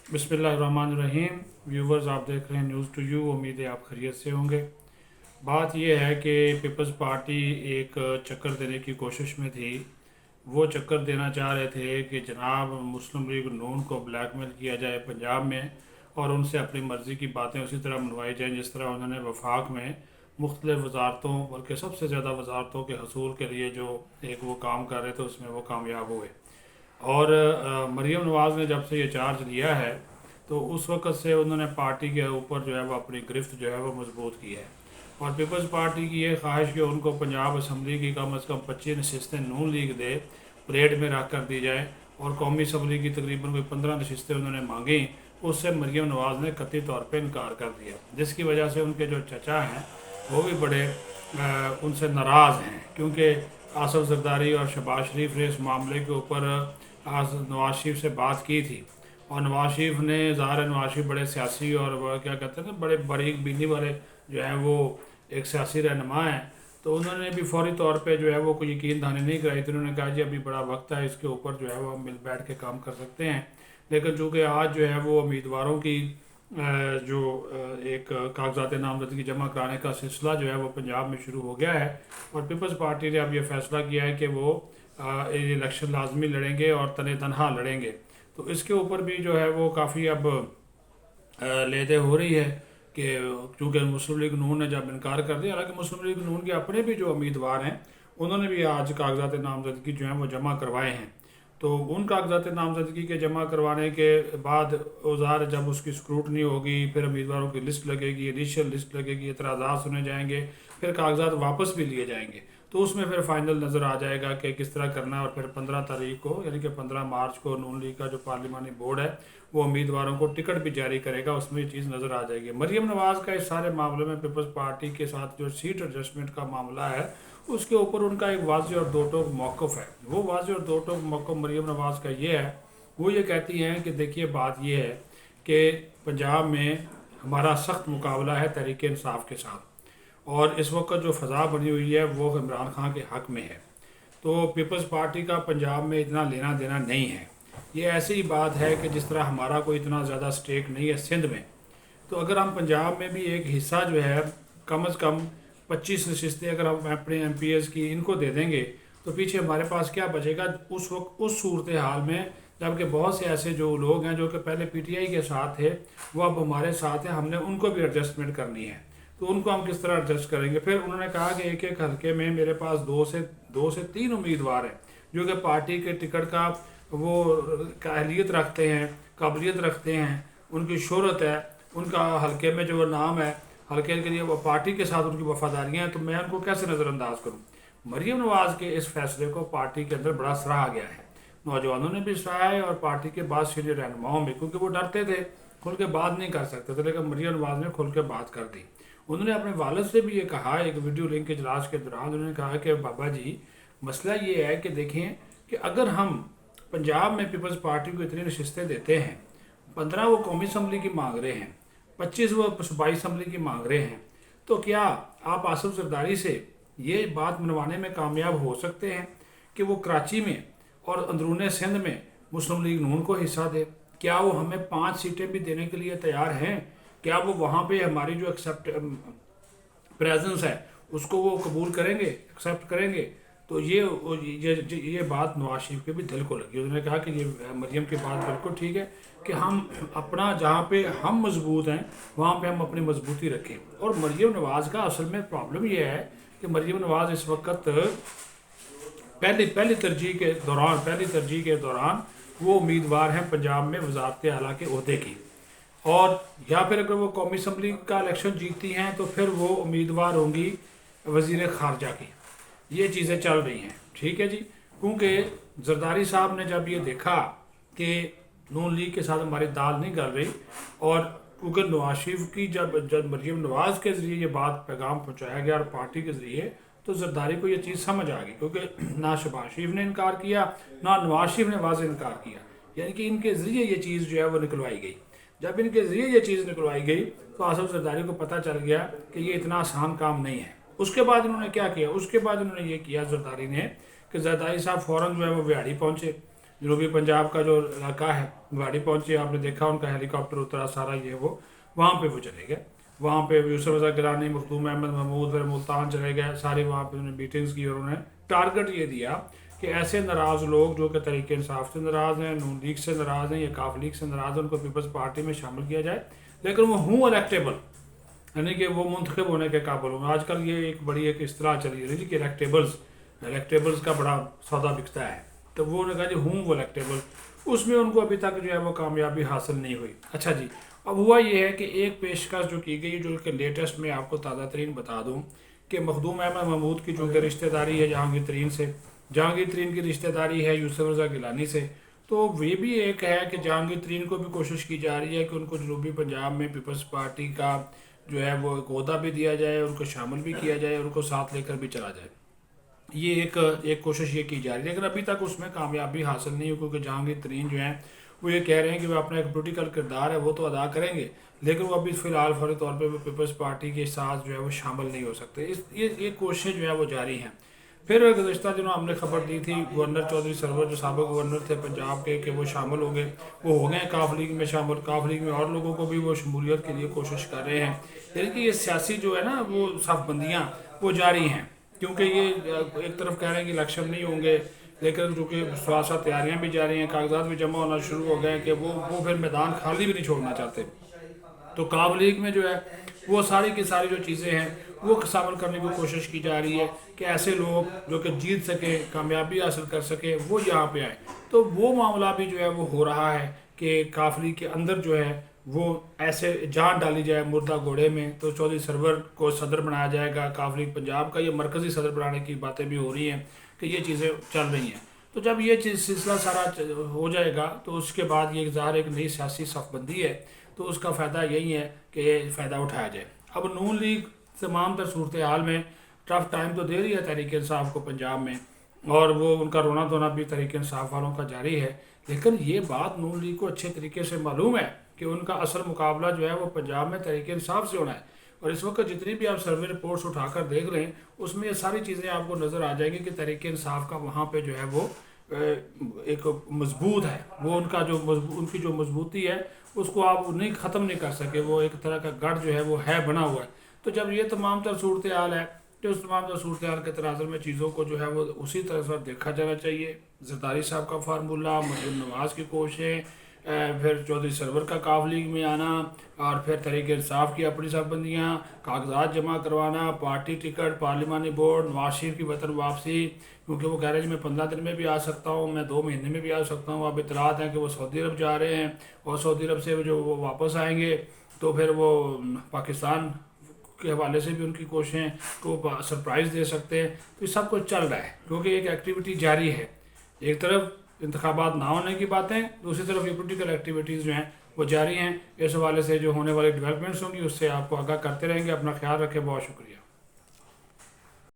बिस्मिल्लाहिर्रहमानिर्रहीम। व्यूवर्स, आप देख रहे हैं न्यूज़ टू यू। उम्मीद है आप खैरियत से होंगे। बात यह है कि पीपल्स पार्टी एक चक्कर देने की कोशिश में थी। वो चक्कर देना चाह रहे थे कि जनाब मुस्लिम लीग नून को ब्लैकमेल किया जाए पंजाब में, और उनसे अपनी मर्ज़ी की बातें उसी तरह मनवाई जाएँ जिस तरह उन्होंने वफाक में मुख्तलिफ़ वजारतों, बल्कि सबसे ज़्यादा वजारतों के हसूल के लिए जो एक वो काम कर रहे थे उसमें वो कामयाब हुए। और मरीम नवाज़ ने जब से ये चार्ज लिया है तो उस वक़्त से उन्होंने पार्टी के ऊपर जो है वो अपनी गिरफ्त जो है वो मजबूत की है। और पीपल्स पार्टी की ये ख्वाहिश कि उनको पंजाब असम्बली की कम अज़ कम 25 नशस्तें नून लीग दे, परेड में रख कर दी जाए, और कौमी असम्बली की तकरीबन कोई 15 नशस्तें उन्होंने मांगी। उससे मरीम नवाज़ ने कतई तौर पर इनकार कर दिया, जिसकी वजह से उनके जो चचा हैं वो भी बड़े उनसे नाराज़ हैं, क्योंकि आसफ जरदारी और शहबाज शरीफ ने इस मामले के ऊपर आज नवाज शरीफ से बात की थी। और नवाज शरीफ ने, ज़ाहिर है नवाज शरीफ बड़े सियासी और क्या कहते हैं ना, बड़े बारीक बीनी वाले जो हैं वो एक सियासी रहनुमा हैं। तो उन्होंने भी फौरी तौर पे जो है वो कोई यकीन दहानी नहीं कराई थी। उन्होंने कहा जी अभी बड़ा वक्त है, इसके ऊपर जो है वो हम मिल बैठ के काम कर सकते हैं। लेकिन चूँकि आज जो है वो उम्मीदवारों की जो एक कागजात नामजदगी जमा कराने का सिलसिला जो है वो पंजाब में शुरू हो गया है, और पीपल्स पार्टी ने अब ये फैसला किया है कि वो इलेक्शन लाजमी लड़ेंगे और तने तनहा लड़ेंगे। तो इसके ऊपर भी जो है वो काफ़ी अब लेदे हो रही है कि चूँकि मुस्लिम लीग नून ने जब इनकार कर दिया, हालांकि मुस्लिम लीग नून के अपने भी जो उम्मीदवार हैं उन्होंने भी आज कागजात नामजदगी जो हैं वो जमा करवाए हैं। तो उन कागजात नामजदगी के जमा करवाने के बाद औजार जब उसकी स्क्रूटनी होगी, फिर उम्मीदवारों की लिस्ट लगेगी, इनिशियल लिस्ट लगेगी, एतराज़ात सुने जाएंगे, फिर कागजात वापस भी लिए जाएंगे। तो उसमें फिर फाइनल नज़र आ जाएगा कि किस तरह करना है। और फिर 15 तारीख को, यानी कि 15 मार्च को नून लीग का जो पार्लिमानी बोर्ड है वो उम्मीदवारों को टिकट भी जारी करेगा, उसमें ये चीज़ नज़र आ जाएगी। मरीम नवाज़ का इस सारे मामले में पीपल्स पार्टी के साथ जो सीट एडजस्टमेंट का मामला है उसके ऊपर उनका एक वाज़ेह और दो टोक मौक़िफ़ है। वो वाज़ेह और दो टोक मौक़िफ़ मरीम नवाज़ का ये है, वो ये कहती हैं कि देखिए बात ये है कि पंजाब में हमारा सख्त मुकाबला है तहरीक इंसाफ के साथ, और इस वक्त जो फ़ज़ा बनी हुई है वो इमरान खान के हक़ में है। तो पीपल्स पार्टी का पंजाब में इतना लेना देना नहीं है। ये ऐसी ही बात है कि जिस तरह हमारा कोई इतना ज़्यादा स्टेक नहीं है सिंध में, तो अगर हम पंजाब में भी एक हिस्सा जो है कम अज़ कम 25 नशस्तें अगर हम अपने MPs की इनको दे देंगे तो पीछे हमारे पास क्या बचेगा उस वक्त, उस सूरत हाल में, जबकि बहुत से ऐसे जो लोग हैं जो कि पहले PTI के साथ थे वो अब हमारे साथ हैं, हमने उनको भी एडजस्टमेंट करनी है। तो उनको हम किस तरह एडजस्ट करेंगे। फिर उन्होंने कहा कि एक एक हल्के में मेरे पास दो से तीन उम्मीदवार हैं जो कि पार्टी के टिकट का वो अहलियत रखते हैं, काबिलियत रखते हैं, उनकी शोहरत है, उनका हल्के में जो नाम है, हल्के के लिए वो पार्टी के साथ उनकी वफादारियाँ हैं, तो मैं उनको कैसे नज़रअंदाज करूँ। मरीम नवाज़ के इस फैसले को पार्टी के अंदर बड़ा सराहा गया है, नौजवानों ने भी सराहा है और पार्टी के बाद सीनियर रहनुमाओं में, क्योंकि वो डरते थे, खुल के बात नहीं कर सकते थे, लेकिन मरीम नवाज़ ने खुल के बात कर दी। उन्होंने अपने वालिद से भी ये कहा, एक वीडियो लिंक के इजलास के दौरान उन्होंने कहा कि बाबा जी मसला ये है कि देखें कि अगर हम पंजाब में पीपल्स पार्टी को इतनी नशस्तें देते हैं, 15 वो कौमी असम्बली की मांग रहे हैं, 25 वो सूबाई असम्बली की मांग रहे हैं, तो क्या आप आसफ जरदारी से ये बात मनवाने में कामयाब हो सकते हैं कि वो कराची में और अंदरून सिंध में मुस्लिम लीग नून को हिस्सा दे? क्या वो हमें 5 सीटें भी देने के लिए तैयार हैं? क्या वो वहाँ पे हमारी जो एक्सेप्ट प्रेजेंस है उसको वो कबूल करेंगे, एक्सेप्ट करेंगे? तो ये बात नवाज शरीफ के भी दिल को लगी। उन्होंने कहा कि ये मरीम की बात बिल्कुल ठीक है कि हम अपना, जहाँ पे हम मजबूत हैं वहाँ पे हम अपनी मजबूती रखें। और मरीम नवाज़ का असल में प्रॉब्लम ये है कि मरीम नवाज़ इस वक्त पहली तरजीह के दौरान वो उम्मीदवार हैं पंजाब में वज़ारत आला के ओहदे की, और या फिर अगर वो कौमी असम्बली का इलेक्शन जीतती हैं तो फिर वो उम्मीदवार होंगी वज़ीर ख़ारजा की। ये चीज़ें चल रही हैं, ठीक है जी। क्योंकि जरदारी साहब ने जब ये देखा कि नून लीग के साथ हमारी दाल नहीं गल रही, और क्योंकि नवाज शरीफ की जब मरीम नवाज़ के ज़रिए ये बात पैगाम पहुँचाया गया और पार्टी के ज़रिए, तो जरदारी को ये चीज़ समझ आ गई, क्योंकि ना शहबाज शरीफ ने इनकार किया ना नवाज शरीफ ने वाज़ेह इनकार किया, यानी कि इनके ज़रिए ये चीज़ जो है वो निकलवाई गई। जब इनके ज़रिए ये चीज़ निकलवाई गई तो आसफ जरदारी को पता चल गया कि ये इतना आसान काम नहीं है। उसके बाद इन्होंने क्या किया, उसके बाद इन्होंने ये किया जरदारी ने कि जरदारी साहब फ़ौरन जो है वो व्याड़ी पहुँचे। جنوبی پنجاب کا جو علاقہ ہے گاڑی پہنچی، آپ نے دیکھا ان کا ہیلی کاپٹر اترا سارا، یہ وہ وہاں پہ وہ چلے گئے، وہاں پہ یوسف رضا گیلانی، مخدوم احمد محمود پھر ملتان چلے گئے، ساری وہاں پہ انہوں نے میٹنگز کی اور انہوں نے ٹارگٹ یہ دیا کہ ایسے ناراض لوگ جو کہ تحریک انصاف سے ناراض ہیں، نون لیگ سے ناراض ہیں یا کاف لیگ سے ناراض ہیں، ان کو پیپلز پارٹی میں شامل کیا جائے، لیکن وہ ہوں الیکٹیبل، یعنی کہ وہ منتخب ہونے کے قابل ہوں۔ آج کل یہ ایک بڑی ایک اصطلاح چلی ہے کہ الیکٹیبلز کا بڑا سودا بکتا ہے، تو وہ نے کہا جی ہوں وہ الیکٹیبل، اس میں ان کو ابھی تک جو ہے وہ کامیابی حاصل نہیں ہوئی۔ اچھا جی، اب ہوا یہ ہے کہ ایک پیشکش جو کی گئی، جو کہ لیٹسٹ میں آپ کو تازہ ترین بتا دوں کہ مخدوم احمد محمود کی چونکہ رشتہ داری ہے جہانگیر ترین سے، جہانگیر ترین کی رشتہ داری ہے یوسف رضا گیلانی سے، تو یہ بھی ایک ہے کہ جہانگیر ترین کو بھی کوشش کی جا رہی ہے کہ ان کو جنوبی پنجاب میں پیپلز پارٹی کا جو ہے وہ ایک عہدہ بھی دیا جائے، ان کو شامل بھی کیا جائے، ان کو ساتھ لے کر بھی چلا جائے۔ یہ ایک کوشش یہ کی جا رہی ہے، لیکن ابھی تک اس میں کامیابی حاصل نہیں ہوئی، کیونکہ جہانگیر ترین جو ہیں وہ یہ کہہ رہے ہیں کہ وہ اپنا ایک پولیٹیکل کردار ہے وہ تو ادا کریں گے، لیکن وہ ابھی فی الحال فوری طور پہ وہ پیپلز پارٹی کے ساتھ جو ہے وہ شامل نہیں ہو سکتے۔ یہ کوششیں جو ہے وہ جاری ہیں۔ پھر گزشتہ دنوں ہم نے خبر دی تھی گورنر چودھری سرور جو سابق گورنر تھے پنجاب کے، کہ وہ شامل ہوں گے، وہ ہو گئے ہیں کاف لیگ میں شامل، کاف لیگ میں اور لوگوں کو بھی وہ شمولیت کے لیے کوشش کر رہے ہیں، یعنی کہ یہ سیاسی جو ہے نا وہ صف بندیاں وہ جاری ہیں، کیونکہ یہ ایک طرف کہہ رہے ہیں کہ الیکشن نہیں ہوں گے، لیکن چونکہ سیاست تیاریاں بھی جاری ہیں، کاغذات بھی جمع ہونا شروع ہو گئے کہ وہ پھر میدان خالی بھی نہیں چھوڑنا چاہتے، تو کاف لیگ میں جو ہے وہ ساری کی ساری جو چیزیں ہیں وہ شامل کرنے کی کوشش کی جا رہی ہے کہ ایسے لوگ جو کہ جیت سکیں، کامیابی حاصل کر سکیں، وہ یہاں پہ آئیں، تو وہ معاملہ بھی جو ہے وہ ہو رہا ہے کہ کاف لیگ کے اندر جو ہے وہ ایسے جان ڈالی جائے مردہ گھوڑے میں، تو چودھری سرور کو صدر بنایا جائے گا کاف لیگ پنجاب کا، یہ مرکزی صدر بنانے کی باتیں بھی ہو رہی ہیں کہ یہ چیزیں چل رہی ہیں۔ تو جب یہ چیز سلسلہ سارا ہو جائے گا تو اس کے بعد یہ ظاہر ایک نئی سیاسی صف بندی ہے، تو اس کا فائدہ یہی ہے کہ یہ فائدہ اٹھایا جائے۔ اب نون لیگ تمام تر صورتحال میں ٹف ٹائم تو دے رہی ہے تحریک انصاف کو پنجاب میں، اور وہ ان کا رونا دھونا بھی تحریک انصاف والوں کا جاری ہے، لیکن یہ بات نون لیگ کو اچھے طریقے سے معلوم ہے کہ ان کا اصل مقابلہ جو ہے وہ پنجاب میں تحریک انصاف سے ہونا ہے، اور اس وقت جتنی بھی آپ سروے رپورٹس اٹھا کر دیکھ رہے ہیں اس میں یہ ساری چیزیں آپ کو نظر آ جائیں گی کہ تحریک انصاف کا وہاں پہ جو ہے وہ ایک مضبوط ہے، وہ ان کی جو مضبوطی ہے اس کو آپ نہیں ختم نہیں کر سکے، وہ ایک طرح کا گڑھ جو ہے وہ ہے بنا ہوا ہے۔ تو جب یہ تمام تر صورتحال ہے تو اس تمام تر صورتحال کے تناظر میں چیزوں کو جو ہے وہ اسی طرح سے دیکھا جانا چاہیے۔ زرداری صاحب کا فارمولہ، مریم نواز کی کوششیں، پھر چودھری سرور کا کاف لیگ میں آنا، اور پھر تحریک انصاف کی اپنی صف بندیاں، کاغذات جمع کروانا، پارٹی ٹکٹ، پارلیمانی بورڈ، نواز شریف کی وطن واپسی، کیونکہ وہ کہہ رہے ہیں میں 15 دن میں بھی آ سکتا ہوں، میں 2 مہینے میں بھی آ سکتا ہوں، اب اطلاعات ہیں کہ وہ سعودی عرب جا رہے ہیں، اور سعودی عرب سے جو وہ واپس آئیں گے تو پھر وہ پاکستان کے حوالے سے بھی ان کی کوششیں کو سرپرائز دے سکتے ہیں۔ تو یہ سب کچھ چل رہا ہے کیونکہ ایک ایکٹیویٹی جاری ہے، ایک طرف انتخابات نہ ہونے کی باتیں، دوسری طرف یہ پولیٹیکل ایکٹیویٹیز جو ہیں وہ جاری ہیں۔ اس حوالے سے جو ہونے والی ڈیولپمنٹس ہوں گی اس سے آپ کو آگاہ کرتے رہیں گے۔ اپنا خیال رکھیں، بہت شکریہ۔